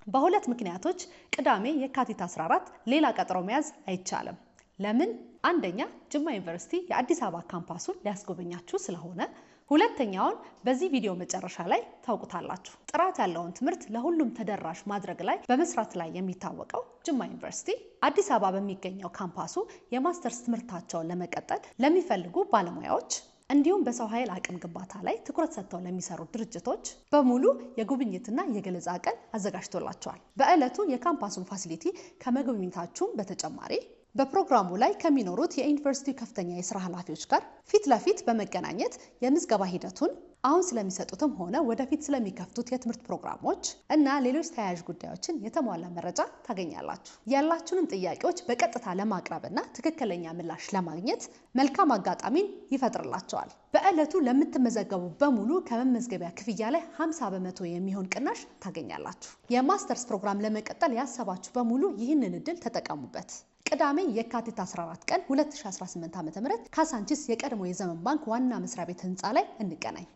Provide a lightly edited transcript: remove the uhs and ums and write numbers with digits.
በሁለት ምክንያቶች ቅዳሜ የካቲት 14 ሌላ ቀጠሮ መያዝ አይቻልም። ለምን? አንደኛ ጅማ ዩኒቨርሲቲ የአዲስ አበባ ካምፓሱን ሊያስጎበኛችሁ ስለሆነ፣ ሁለተኛውን በዚህ ቪዲዮ መጨረሻ ላይ ታውቁታላችሁ። ጥራት ያለውን ትምህርት ለሁሉም ተደራሽ ማድረግ ላይ በመስራት ላይ የሚታወቀው ጅማ ዩኒቨርሲቲ አዲስ አበባ በሚገኘው ካምፓሱ የማስተርስ ትምህርታቸውን ለመቀጠል ለሚፈልጉ ባለሙያዎች እንዲሁም በሰው ኃይል አቅም ግንባታ ላይ ትኩረት ሰጥተው ለሚሰሩ ድርጅቶች በሙሉ የጉብኝትና የገለጻ ቀን አዘጋጅቶላቸዋል። በእለቱ የካምፓሱን ፋሲሊቲ ከመጎብኘታችሁም በተጨማሪ በፕሮግራሙ ላይ ከሚኖሩት የዩኒቨርሲቲው ከፍተኛ የሥራ ኃላፊዎች ጋር ፊት ለፊት በመገናኘት የምዝገባ ሂደቱን አሁን ስለሚሰጡትም ሆነ ወደፊት ስለሚከፍቱት የትምህርት ፕሮግራሞች እና ሌሎች ተያያዥ ጉዳዮችን የተሟላ መረጃ ታገኛላችሁ። ያላችሁንም ጥያቄዎች በቀጥታ ለማቅረብና ትክክለኛ ምላሽ ለማግኘት መልካም አጋጣሚን ይፈጥርላችኋል። በእለቱ ለምትመዘገቡ በሙሉ ከመመዝገቢያ ክፍያ ላይ 50% የሚሆን ቅናሽ ታገኛላችሁ። የማስተርስ ፕሮግራም ለመቀጠል ያሰባችሁ በሙሉ ይህንን እድል ተጠቀሙበት። ቅዳሜ የካቲት 14 ቀን 2018 ዓ.ም ካሳንቺስ የቀድሞ የዘመን ባንክ ዋና መስሪያ ቤት ህንፃ ላይ እንገናኝ።